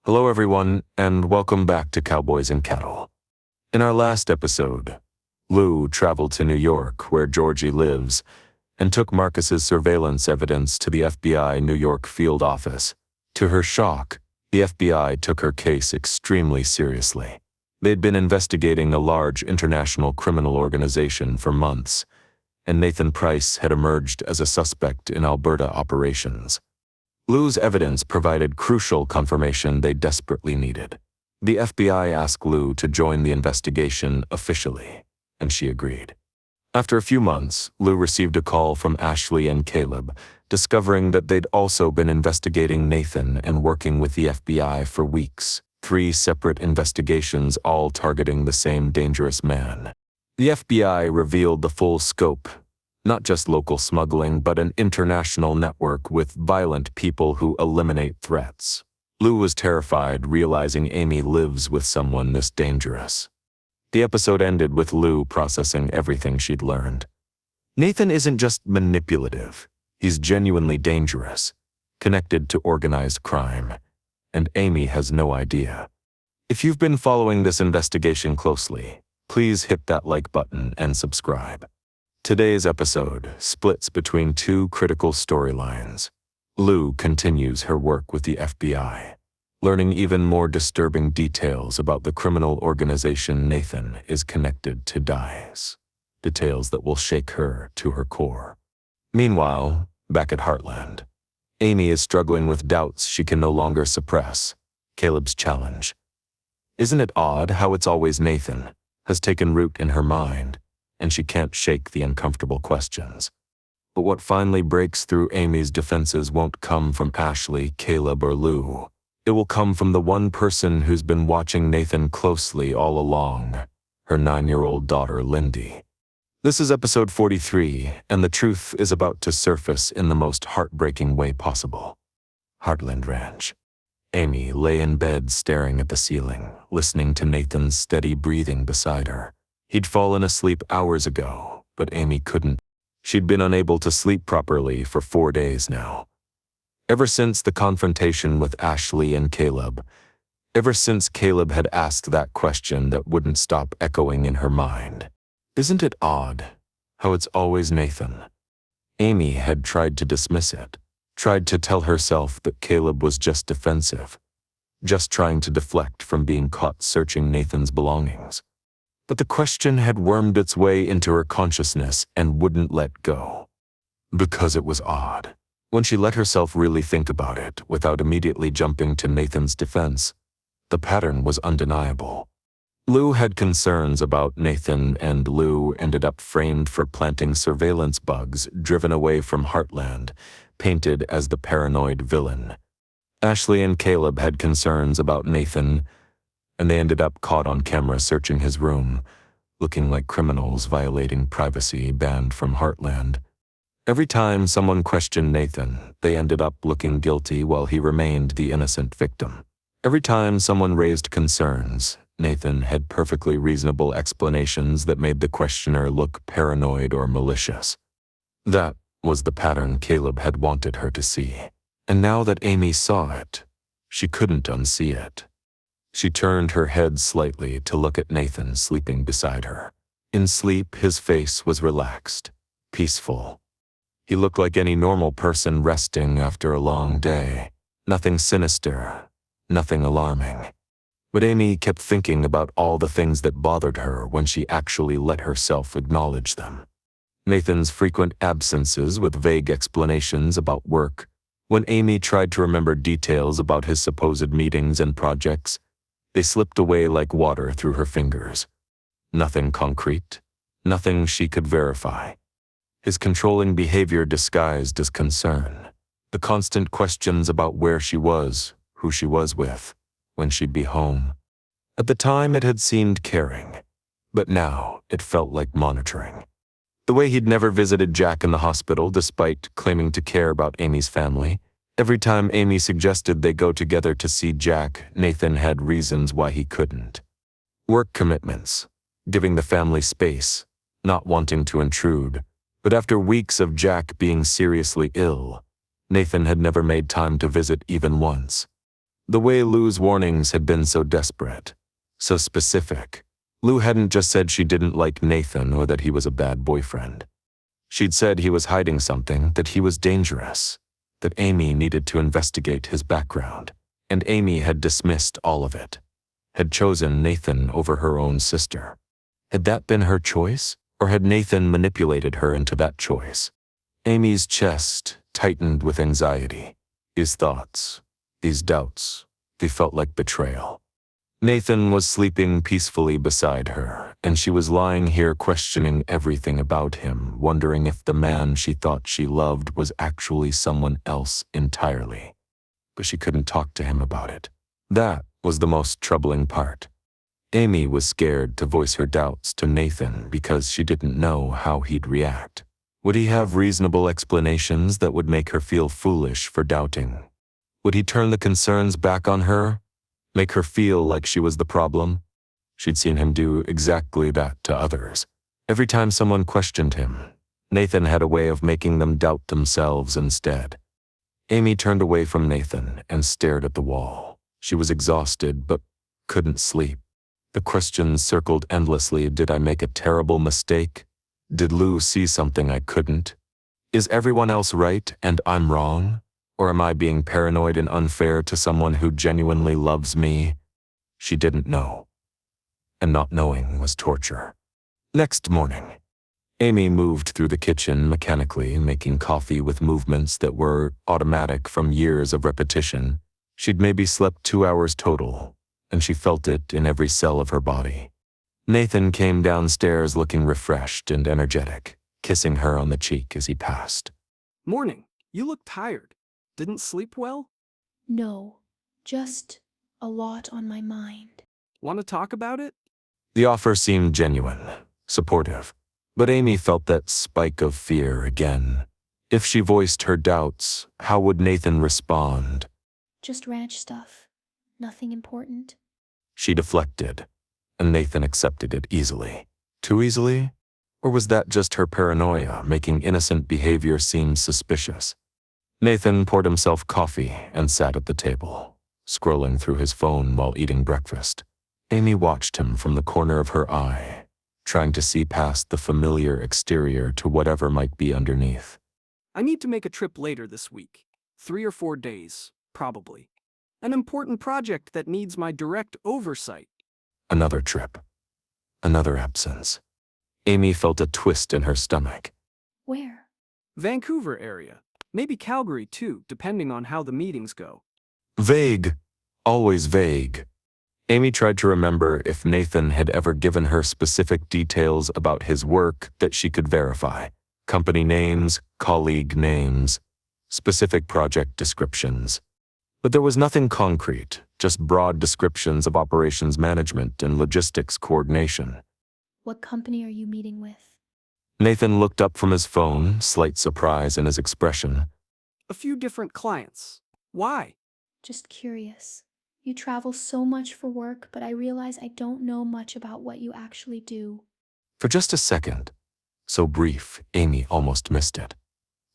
Hello everyone, and welcome back to Cowboys and Cattle. In our last episode, Lou traveled to New York, where Georgie lives, and took Marcus's surveillance evidence to the FBI New York field office. To her shock, the FBI took her case extremely seriously. They'd been investigating a large international criminal organization for months, and Nathan Price had emerged as a suspect in Alberta operations. Lou's evidence provided crucial confirmation they desperately needed. The FBI asked Lou to join the investigation officially, and she agreed. After a few months, Lou received a call from Ashley and Caleb, discovering that they'd also been investigating Nathan and working with the FBI for weeks. 3 separate investigations, all targeting the same dangerous man. The FBI revealed the full scope. Not just local smuggling, but an international network with violent people who eliminate threats. Lou was terrified, realizing Amy lives with someone this dangerous. The episode ended with Lou processing everything she'd learned. Nathan isn't just manipulative. He's genuinely dangerous, connected to organized crime, and Amy has no idea. If you've been following this investigation closely, please hit that like button and subscribe. Today's episode splits between 2 critical storylines. Lou continues her work with the FBI, learning even more disturbing details about the criminal organization Nathan is connected to dies, details that will shake her to her core. Meanwhile, back at Heartland, Amy is struggling with doubts she can no longer suppress. Caleb's challenge. Isn't it odd how it's always Nathan has taken root in her mind, and she can't shake the uncomfortable questions. But what finally breaks through Amy's defenses won't come from Ashley, Caleb, or Lou. It will come from the one person who's been watching Nathan closely all along, her 9-year-old daughter, Lindy. This is episode 43, and the truth is about to surface in the most heartbreaking way possible. Heartland Ranch. Amy lay in bed staring at the ceiling, listening to Nathan's steady breathing beside her. He'd fallen asleep hours ago, but Amy couldn't. She'd been unable to sleep properly for 4 days now. Ever since the confrontation with Ashley and Caleb, ever since Caleb had asked that question that wouldn't stop echoing in her mind. Isn't it odd how it's always Nathan? Amy had tried to dismiss it, tried to tell herself that Caleb was just defensive, just trying to deflect from being caught searching Nathan's belongings. But the question had wormed its way into her consciousness and wouldn't let go. Because it was odd. When she let herself really think about it, without immediately jumping to Nathan's defense, the pattern was undeniable. Lou had concerns about Nathan, and Lou ended up framed for planting surveillance bugs, driven away from Heartland, painted as the paranoid villain. Ashley and Caleb had concerns about Nathan, and they ended up caught on camera searching his room, looking like criminals violating privacy banned from Heartland. Every time someone questioned Nathan, they ended up looking guilty while he remained the innocent victim. Every time someone raised concerns, Nathan had perfectly reasonable explanations that made the questioner look paranoid or malicious. That was the pattern Caleb had wanted her to see. And now that Amy saw it, she couldn't unsee it. She turned her head slightly to look at Nathan sleeping beside her. In sleep, his face was relaxed, peaceful. He looked like any normal person resting after a long day. Nothing sinister, nothing alarming. But Amy kept thinking about all the things that bothered her when she actually let herself acknowledge them. Nathan's frequent absences with vague explanations about work. When Amy tried to remember details about his supposed meetings and projects, they slipped away like water through her fingers. Nothing concrete, nothing she could verify. His controlling behavior disguised as concern. The constant questions about where she was, who she was with, when she'd be home. At the time it had seemed caring, but now it felt like monitoring. The way he'd never visited Jack in the hospital despite claiming to care about Amy's family. Every time Amy suggested they go together to see Jack, Nathan had reasons why he couldn't. Work commitments, giving the family space, not wanting to intrude. But after weeks of Jack being seriously ill, Nathan had never made time to visit even once. The way Lou's warnings had been so desperate, so specific. Lou hadn't just said she didn't like Nathan or that he was a bad boyfriend. She'd said he was hiding something, that he was dangerous, that Amy needed to investigate his background. And Amy had dismissed all of it, had chosen Nathan over her own sister. Had that been her choice, or had Nathan manipulated her into that choice? Amy's chest tightened with anxiety. These thoughts, these doubts, they felt like betrayal. Nathan was sleeping peacefully beside her, and she was lying here questioning everything about him, wondering if the man she thought she loved was actually someone else entirely. But she couldn't talk to him about it. That was the most troubling part. Amy was scared to voice her doubts to Nathan because she didn't know how he'd react. Would he have reasonable explanations that would make her feel foolish for doubting? Would he turn the concerns back on her? Make her feel like she was the problem? She'd seen him do exactly that to others. Every time someone questioned him, Nathan had a way of making them doubt themselves instead. Amy turned away from Nathan and stared at the wall. She was exhausted but couldn't sleep. The questions circled endlessly. Did I make a terrible mistake? Did Lou see something I couldn't? Is everyone else right and I'm wrong? Or am I being paranoid and unfair to someone who genuinely loves me? She didn't know. And not knowing was torture. Next morning, Amy moved through the kitchen mechanically, making coffee with movements that were automatic from years of repetition. She'd maybe slept 2 hours total, and she felt it in every cell of her body. Nathan came downstairs looking refreshed and energetic, kissing her on the cheek as he passed. Morning. You look tired. Didn't sleep well? No, just a lot on my mind. Want to talk about it? The offer seemed genuine, supportive, but Amy felt that spike of fear again. If she voiced her doubts, how would Nathan respond? Just ranch stuff. Nothing important. She deflected, and Nathan accepted it easily. Too easily? Or was that just her paranoia making innocent behavior seem suspicious? Nathan poured himself coffee and sat at the table, scrolling through his phone while eating breakfast. Amy watched him from the corner of her eye, trying to see past the familiar exterior to whatever might be underneath. I need to make a trip later this week. 3 or 4 days, probably. An important project that needs my direct oversight. Another trip. Another absence. Amy felt a twist in her stomach. Where? Vancouver area. Maybe Calgary too, depending on how the meetings go. Vague. Always vague. Amy tried to remember if Nathan had ever given her specific details about his work that she could verify. Company names, colleague names, specific project descriptions. But there was nothing concrete, just broad descriptions of operations management and logistics coordination. What company are you meeting with? Nathan looked up from his phone, slight surprise in his expression. A few different clients. Why? Just curious. You travel so much for work, but I realize I don't know much about what you actually do. For just a second, so brief, Amy almost missed it.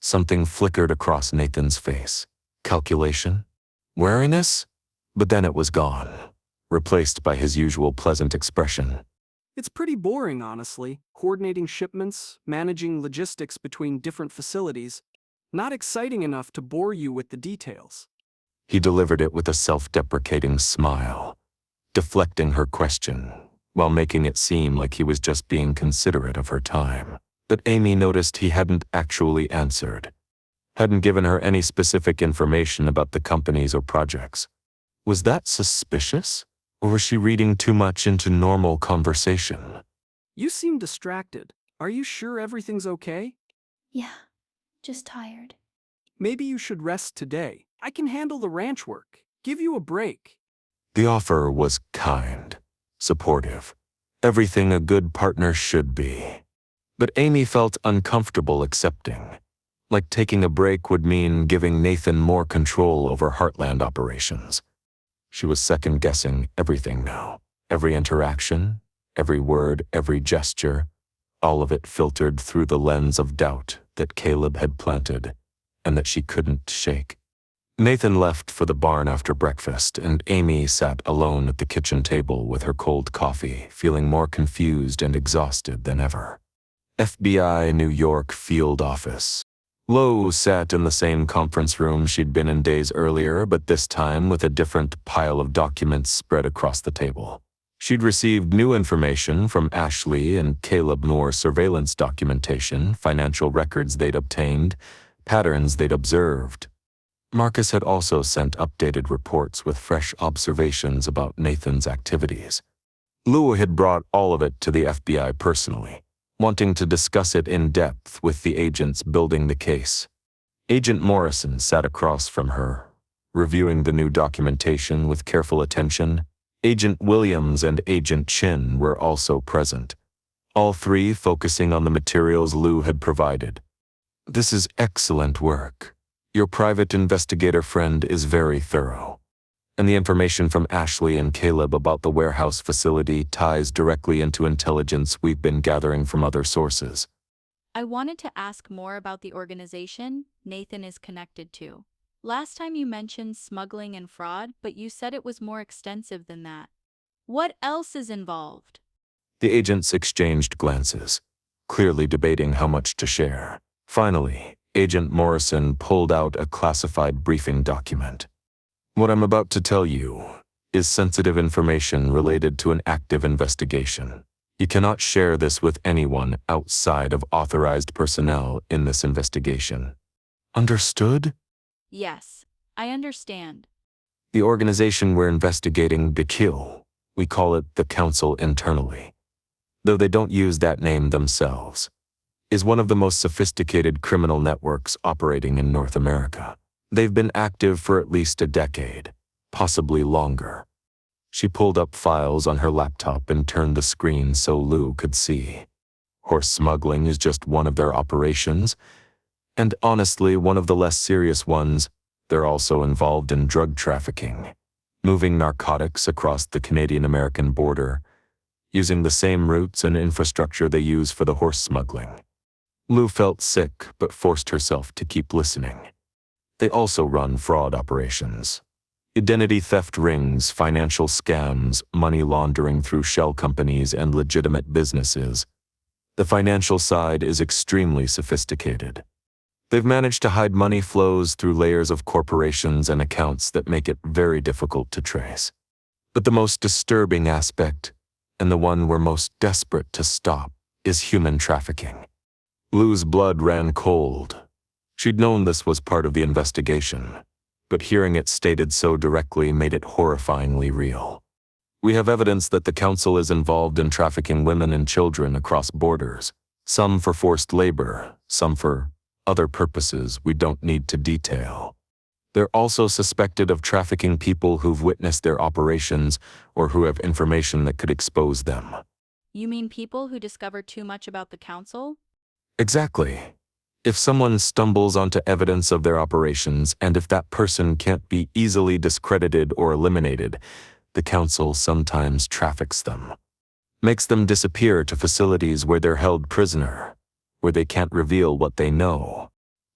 Something flickered across Nathan's face. Calculation? Wariness? But then it was gone, replaced by his usual pleasant expression. It's pretty boring, honestly. Coordinating shipments, managing logistics between different facilities. Not exciting enough to bore you with the details. He delivered it with a self-deprecating smile, deflecting her question, while making it seem like he was just being considerate of her time. But Amy noticed he hadn't actually answered, hadn't given her any specific information about the companies or projects. Was that suspicious? Or was she reading too much into normal conversation? You seem distracted. Are you sure everything's okay? Yeah, just tired. Maybe you should rest today. I can handle the ranch work. Give you a break. The offer was kind, supportive, everything a good partner should be. But Amy felt uncomfortable accepting. Like taking a break would mean giving Nathan more control over Heartland operations. She was second-guessing everything now. Every interaction, every word, every gesture, all of it filtered through the lens of doubt that Caleb had planted and that she couldn't shake. Nathan left for the barn after breakfast, and Amy sat alone at the kitchen table with her cold coffee, feeling more confused and exhausted than ever. FBI New York Field Office. Lo sat in the same conference room she'd been in days earlier, but this time with a different pile of documents spread across the table. She'd received new information from Ashley and Caleb Moore, surveillance documentation, financial records they'd obtained, patterns they'd observed. Marcus had also sent updated reports with fresh observations about Nathan's activities. Lou had brought all of it to the FBI personally, wanting to discuss it in depth with the agents building the case. Agent Morrison sat across from her, reviewing the new documentation with careful attention. Agent Williams and Agent Chin were also present, all three focusing on the materials Lou had provided. "This is excellent work. Your private investigator friend is very thorough. And the information from Ashley and Caleb about the warehouse facility ties directly into intelligence we've been gathering from other sources." I wanted to ask more about the organization Nathan is connected to. Last time you mentioned smuggling and fraud, but you said it was more extensive than that. What else is involved? The agents exchanged glances, clearly debating how much to share. Finally, Agent Morrison pulled out a classified briefing document. "What I'm about to tell you is sensitive information related to an active investigation. You cannot share this with anyone outside of authorized personnel in this investigation. Understood?" Yes, I understand. The organization we're investigating, the Kill, we call it the Council internally, though they don't use that name themselves, is one of the most sophisticated criminal networks operating in North America. They've been active for at least a decade, possibly longer. She pulled up files on her laptop and turned the screen so Lou could see. Horse smuggling is just one of their operations, and honestly, one of the less serious ones. They're also involved in drug trafficking, moving narcotics across the Canadian-American border, using the same routes and infrastructure they use for the horse smuggling. Lou felt sick but forced herself to keep listening. They also run fraud operations. Identity theft rings, financial scams, money laundering through shell companies and legitimate businesses. The financial side is extremely sophisticated. They've managed to hide money flows through layers of corporations and accounts that make it very difficult to trace. But the most disturbing aspect, and the one we're most desperate to stop, is human trafficking. Lou's blood ran cold. She'd known this was part of the investigation, but hearing it stated so directly made it horrifyingly real. "We have evidence that the Council is involved in trafficking women and children across borders, some for forced labor, some for other purposes we don't need to detail. They're also suspected of trafficking people who've witnessed their operations or who have information that could expose them." You mean people who discover too much about the Council? Exactly. If someone stumbles onto evidence of their operations, and if that person can't be easily discredited or eliminated, the Council sometimes traffics them. Makes them disappear to facilities where they're held prisoner, where they can't reveal what they know.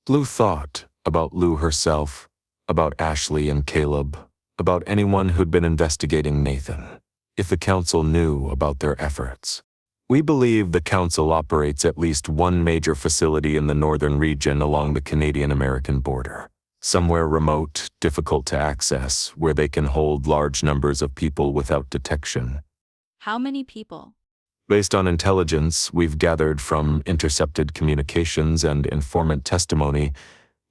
Lou thought about Lou herself, about Ashley and Caleb, about anyone who'd been investigating Nathan, if the Council knew about their efforts. "We believe the Council operates at least one major facility in the northern region along the Canadian-American border, somewhere remote, difficult to access, where they can hold large numbers of people without detection." How many people? Based on intelligence we've gathered from intercepted communications and informant testimony,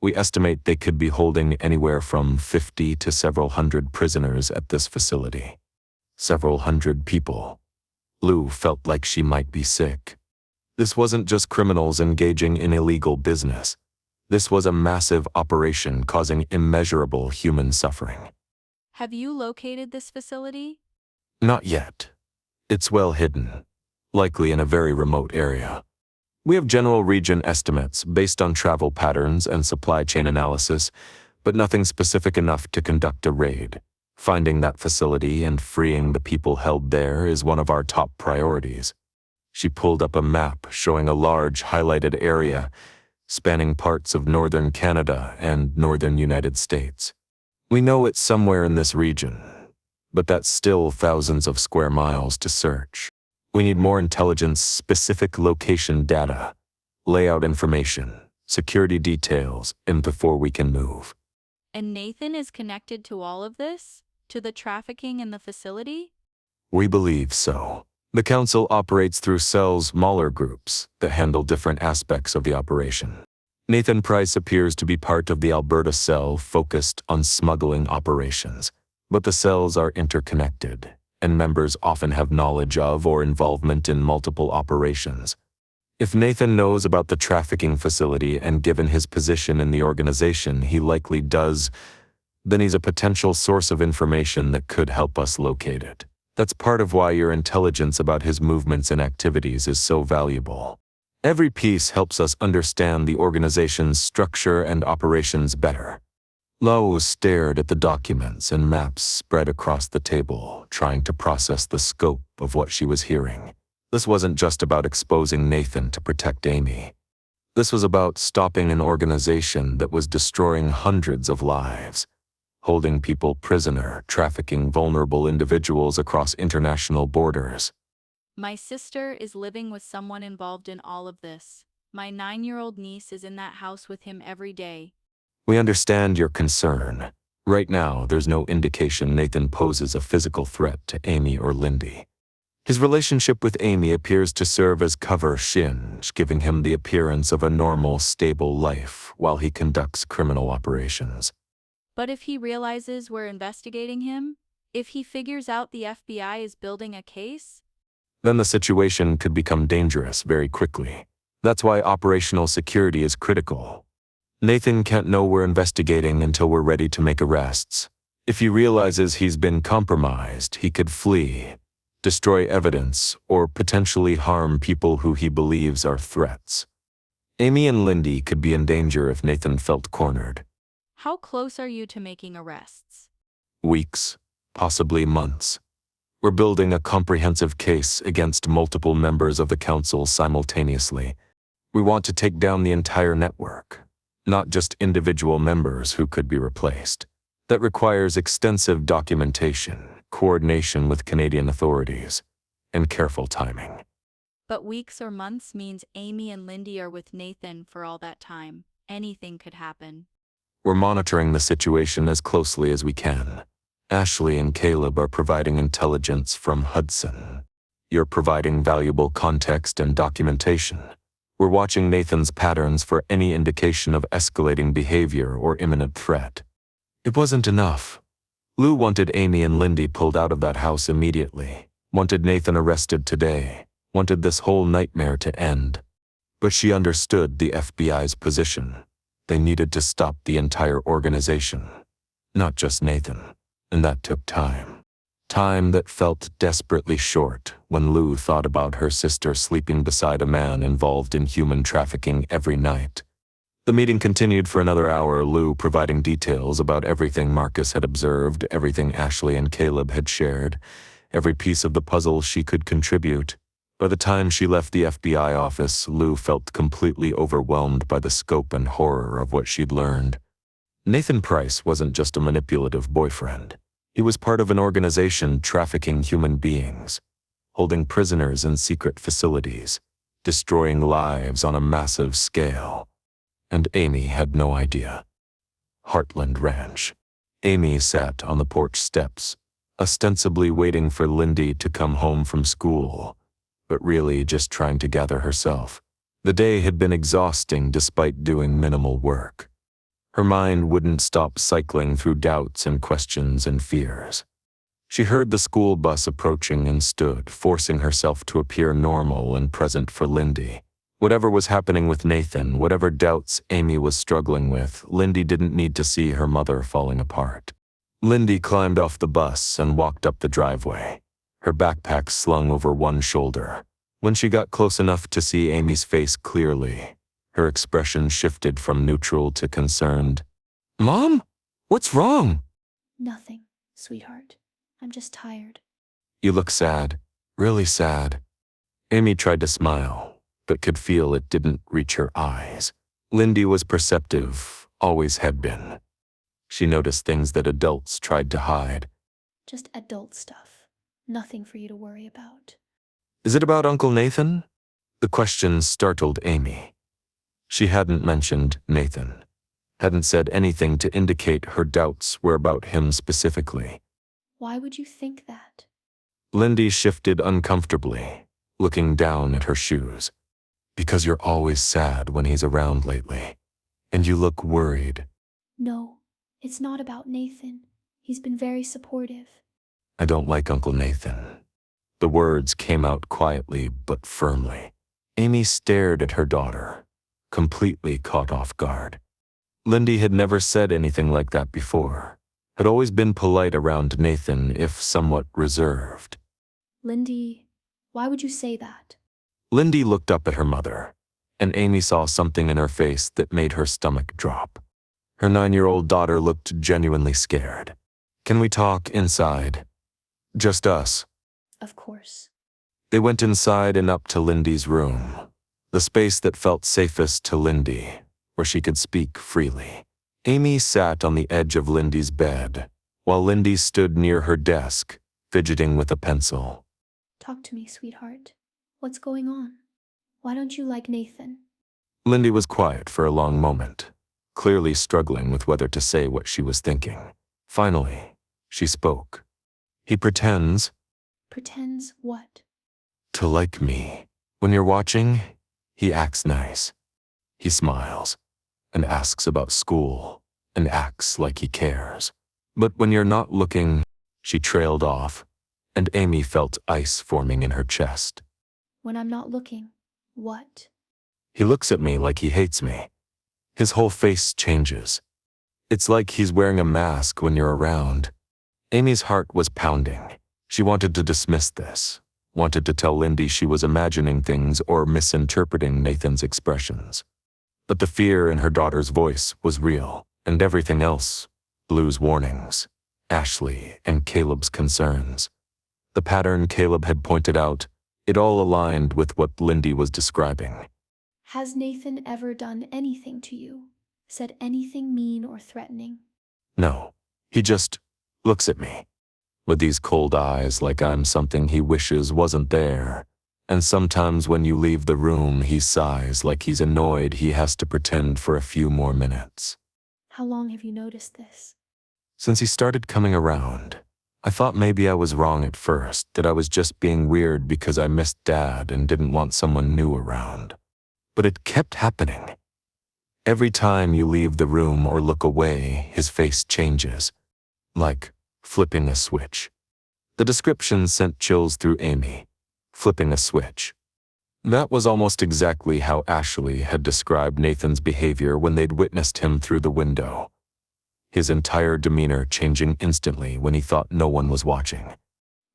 we estimate they could be holding anywhere from 50 to several hundred prisoners at this facility. Several hundred people. Lou felt like she might be sick. This wasn't just criminals engaging in illegal business. This was a massive operation causing immeasurable human suffering. Have you located this facility? Not yet. It's well hidden, likely in a very remote area. We have general region estimates based on travel patterns and supply chain analysis, but nothing specific enough to conduct a raid. Finding that facility and freeing the people held there is one of our top priorities. She pulled up a map showing a large highlighted area spanning parts of northern Canada and northern United States. We know it's somewhere in this region, but that's still thousands of square miles to search. We need more intelligence-specific location data, layout information, security details, and before we can move. And Nathan is connected to all of this? To the trafficking in the facility? We believe so. The council operates through cells, smaller groups that handle different aspects of the operation. Nathan Price appears to be part of the Alberta cell focused on smuggling operations, but the cells are interconnected, and members often have knowledge of or involvement in multiple operations. If Nathan knows about the trafficking facility and given his position in the organization, he likely does, then he's a potential source of information that could help us locate it. That's part of why your intelligence about his movements and activities is so valuable. Every piece helps us understand the organization's structure and operations better. Lau stared at the documents and maps spread across the table, trying to process the scope of what she was hearing. This wasn't just about exposing Nathan to protect Amy. This was about stopping an organization that was destroying hundreds of lives, holding people prisoner, trafficking vulnerable individuals across international borders. My sister is living with someone involved in all of this. My 9-year-old niece is in that house with him every day. We understand your concern. Right now, there's no indication Nathan poses a physical threat to Amy or Lindy. His relationship with Amy appears to serve as cover shinge, giving him the appearance of a normal, stable life while he conducts criminal operations. But if he realizes we're investigating him, if he figures out the FBI is building a case, then the situation could become dangerous very quickly. That's why operational security is critical. Nathan can't know we're investigating until we're ready to make arrests. If he realizes he's been compromised, he could flee, destroy evidence, or potentially harm people who he believes are threats. Amy and Lindy could be in danger if Nathan felt cornered. how close are you to making arrests? Weeks, possibly months. We're building a comprehensive case against multiple members of the council simultaneously. We want to take down the entire network, not just individual members who could be replaced. That requires extensive documentation, coordination with Canadian authorities, and careful timing. But weeks or months means Amy and Lindy are with Nathan for all that time. Anything could happen. We're monitoring the situation as closely as we can. Ashley and Caleb are providing intelligence from Hudson. You're providing valuable context and documentation. We're watching Nathan's patterns for any indication of escalating behavior or imminent threat. It wasn't enough. Lou wanted Amy and Lindy pulled out of that house immediately, wanted Nathan arrested today, wanted this whole nightmare to end. But she understood the FBI's position. They needed to stop the entire organization, not just Nathan. And that took time. Time that felt desperately short when Lou thought about her sister sleeping beside a man involved in human trafficking every night. The meeting continued for another hour, Lou providing details about everything Marcus had observed, everything Ashley and Caleb had shared, every piece of the puzzle she could contribute. By the time she left the FBI office, Lou felt completely overwhelmed by the scope and horror of what she'd learned. Nathan Price wasn't just a manipulative boyfriend. He was part of an organization trafficking human beings, holding prisoners in secret facilities, destroying lives on a massive scale. And Amy had no idea. Heartland Ranch. Amy sat on the porch steps, ostensibly waiting for Lindy to come home from school, but really just trying to gather herself. The day had been exhausting despite doing minimal work. Her mind wouldn't stop cycling through doubts and questions and fears. She heard the school bus approaching and stood, forcing herself to appear normal and present for Lindy. Whatever was happening with Nathan, whatever doubts Amy was struggling with, Lindy didn't need to see her mother falling apart. Lindy climbed off the bus and walked up the driveway, her backpack slung over one shoulder. When she got close enough to see Amy's face clearly, her expression shifted from neutral to concerned. "Mom? What's wrong?" Nothing, sweetheart. I'm just tired. "You look sad, really sad." Amy tried to smile, but could feel it didn't reach her eyes. Lindy was perceptive, always had been. She noticed things that adults tried to hide. Just adult stuff. Nothing for you to worry about. Is it about Uncle Nathan? The question startled Amy. She hadn't mentioned Nathan, hadn't said anything to indicate her doubts were about him specifically. Why would you think that? Lindy shifted uncomfortably, looking down at her shoes. Because you're always sad when he's around lately, and you look worried. No, it's not about Nathan. He's been very supportive. I don't like Uncle Nathan. The words came out quietly but firmly. Amy stared at her daughter, completely caught off guard. Lindy had never said anything like that before, had always been polite around Nathan if somewhat reserved. Lindy, why would you say that? Lindy looked up at her mother, and Amy saw something in her face that made her stomach drop. Her 9-year-old daughter looked genuinely scared. Can we talk inside? Just us. Of course. They went inside and up to Lindy's room, the space that felt safest to Lindy, where she could speak freely. Amy sat on the edge of Lindy's bed, while Lindy stood near her desk, fidgeting with a pencil. Talk to me, sweetheart. What's going on? Why don't you like Nathan? Lindy was quiet for a long moment, clearly struggling with whether to say what she was thinking. Finally, she spoke. He pretends Pretends what? to like me. When you're watching, he acts nice. He smiles and asks about school and acts like he cares. But when you're not looking, she trailed off, and Amy felt ice forming in her chest. When I'm not looking, what? He looks at me like he hates me. His whole face changes. It's like he's wearing a mask when you're around. Amy's heart was pounding. She wanted to dismiss this, wanted to tell Lindy she was imagining things or misinterpreting Nathan's expressions. But the fear in her daughter's voice was real, and everything else, Blue's warnings, Ashley and Caleb's concerns. The pattern Caleb had pointed out, it all aligned with what Lindy was describing. Has Nathan ever done anything to you? Said anything mean or threatening? No, he just looks at me with these cold eyes like I'm something he wishes wasn't there. And sometimes when you leave the room, he sighs like he's annoyed he has to pretend for a few more minutes. How long have you noticed this? Since he started coming around, I thought maybe I was wrong at first, that I was just being weird because I missed Dad and didn't want someone new around. But it kept happening. Every time you leave the room or look away, his face changes, like flipping a switch. The description sent chills through Amy. Flipping a switch. That was almost exactly how Ashley had described Nathan's behavior when they'd witnessed him through the window. His entire demeanor changing instantly when he thought no one was watching.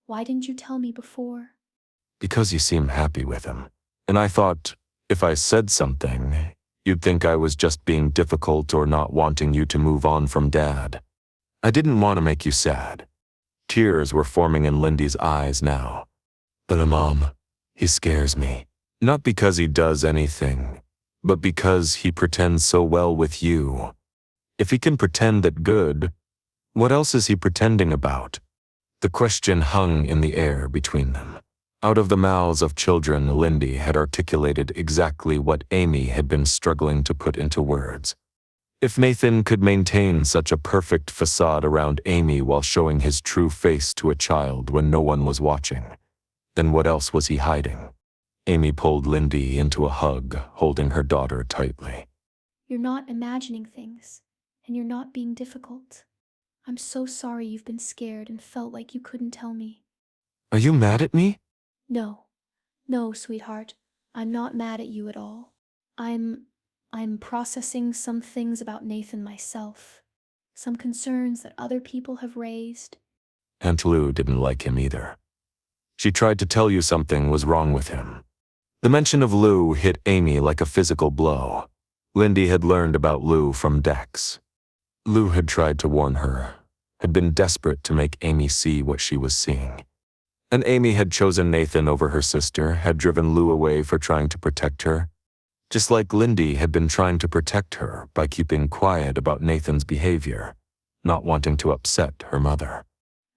Why didn't you tell me before? Because you seem happy with him. And I thought, if I said something, you'd think I was just being difficult or not wanting you to move on from Dad. I didn't want to make you sad. Tears were forming in Lindy's eyes now. But Mom, he scares me. Not because he does anything, but because he pretends so well with you. If he can pretend that good, what else is he pretending about? The question hung in the air between them. Out of the mouths of children, Lindy had articulated exactly what Amy had been struggling to put into words. If Nathan could maintain such a perfect facade around Amy while showing his true face to a child when no one was watching, then what else was he hiding? Amy pulled Lindy into a hug, holding her daughter tightly. You're not imagining things, and you're not being difficult. I'm so sorry you've been scared and felt like you couldn't tell me. Are you mad at me? No, sweetheart. I'm not mad at you at all. I'm processing some things about Nathan myself. Some concerns that other people have raised. Aunt Lou didn't like him either. She tried to tell you something was wrong with him. The mention of Lou hit Amy like a physical blow. Lindy had learned about Lou from Dex. Lou had tried to warn her, had been desperate to make Amy see what she was seeing. And Amy had chosen Nathan over her sister, had driven Lou away for trying to protect her, just like Lindy had been trying to protect her by keeping quiet about Nathan's behavior. not wanting to upset her mother.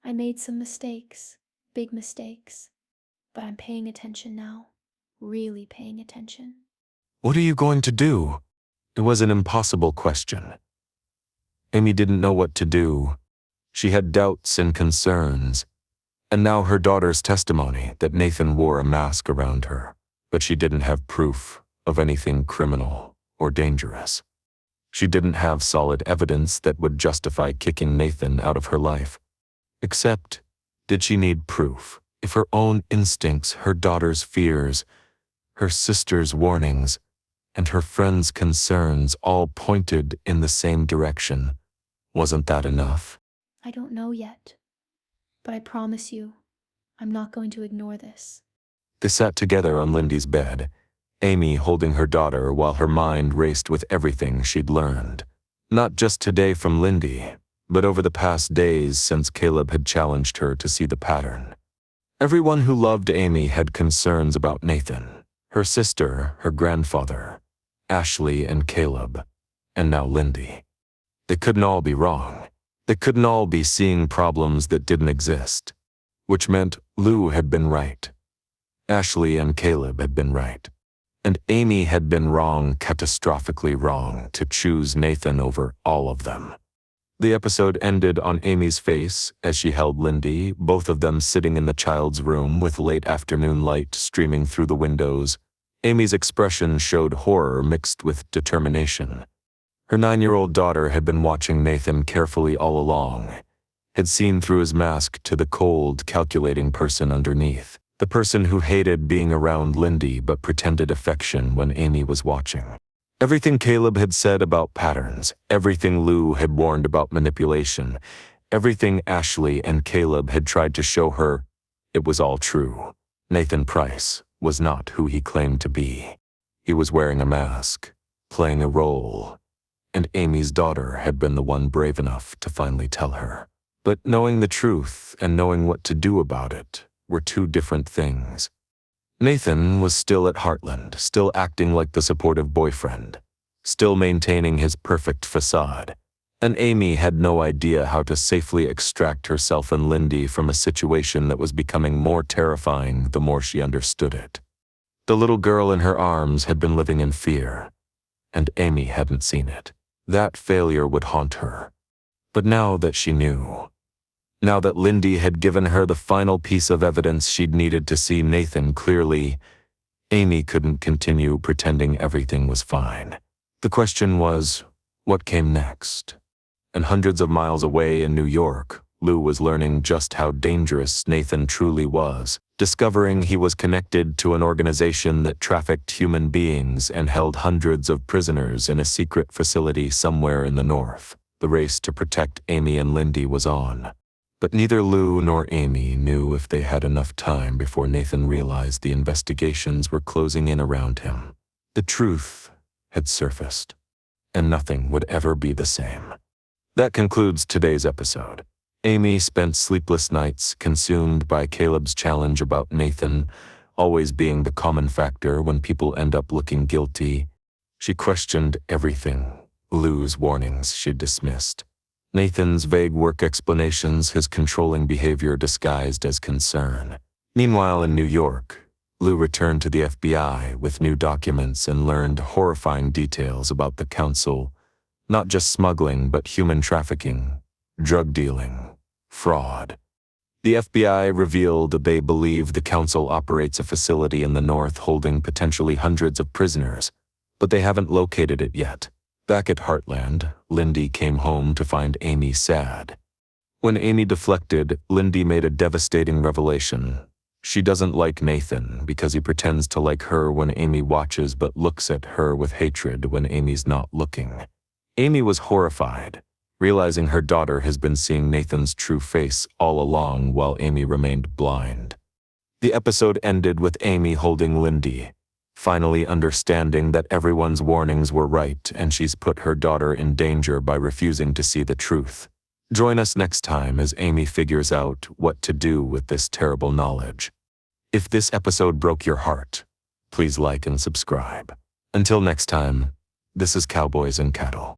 I made some mistakes, big mistakes, but I'm paying attention now, really paying attention. What are you going to do? It was an impossible question. Amy didn't know what to do. She had doubts and concerns, and now her daughter's testimony that Nathan wore a mask around her, but she didn't have proof of anything criminal or dangerous. She didn't have solid evidence that would justify kicking Nathan out of her life. Except, did she need proof if her own instincts, her daughter's fears, her sister's warnings, and her friend's concerns all pointed in the same direction? Wasn't that enough? I don't know yet, but I promise you, I'm not going to ignore this. They sat together on Lindy's bed, Amy holding her daughter while her mind raced with everything she'd learned. Not just today from Lindy, but over the past days since Caleb had challenged her to see the pattern. Everyone who loved Amy had concerns about Nathan, her sister, her grandfather, Ashley and Caleb, and now Lindy. They couldn't all be wrong. They couldn't all be seeing problems that didn't exist, which meant Lou had been right. Ashley and Caleb had been right. And Amy had been wrong, catastrophically wrong, to choose Nathan over all of them. The episode ended on Amy's face as she held Lindy, both of them sitting in the child's room with late afternoon light streaming through the windows. Amy's expression showed horror mixed with determination. Her 9-year-old daughter had been watching Nathan carefully all along, had seen through his mask to the cold, calculating person underneath. The person who hated being around Lindy but pretended affection when Amy was watching. Everything Caleb had said about patterns, everything Lou had warned about manipulation, everything Ashley and Caleb had tried to show her, it was all true. Nathan Price was not who he claimed to be. He was wearing a mask, playing a role, and Amy's daughter had been the one brave enough to finally tell her. But knowing the truth and knowing what to do about it were two different things. Nathan was still at Heartland, still acting like the supportive boyfriend, still maintaining his perfect facade, and Amy had no idea how to safely extract herself and Lindy from a situation that was becoming more terrifying the more she understood it. The little girl in her arms had been living in fear, and Amy hadn't seen it. That failure would haunt her. But now that she knew, now that Lindy had given her the final piece of evidence she'd needed to see Nathan clearly, Amy couldn't continue pretending everything was fine. The question was, what came next? And hundreds of miles away in New York, Lou was learning just how dangerous Nathan truly was, discovering he was connected to an organization that trafficked human beings and held hundreds of prisoners in a secret facility somewhere in the north. The race to protect Amy and Lindy was on. But neither Lou nor Amy knew if they had enough time before Nathan realized the investigations were closing in around him. The truth had surfaced, and nothing would ever be the same. That concludes today's episode. Amy spent sleepless nights consumed by Caleb's challenge about Nathan always being the common factor when people end up looking guilty. She questioned everything. Lou's warnings she'd dismissed. Nathan's vague work explanations, his controlling behavior disguised as concern. Meanwhile, in New York, Lou returned to the FBI with new documents and learned horrifying details about the council, not just smuggling but human trafficking, drug dealing, fraud. The FBI revealed that they believe the council operates a facility in the north holding potentially hundreds of prisoners, but they haven't located it yet. Back at Heartland, Lindy came home to find Amy sad. When Amy deflected, Lindy made a devastating revelation. She doesn't like Nathan because he pretends to like her when Amy watches but looks at her with hatred when Amy's not looking. Amy was horrified, realizing her daughter has been seeing Nathan's true face all along while Amy remained blind. The episode ended with Amy holding Lindy, finally understanding that everyone's warnings were right and she's put her daughter in danger by refusing to see the truth. Join us next time as Amy figures out what to do with this terrible knowledge. If this episode broke your heart, please like and subscribe. Until next time, this is Cowboys and Cattle.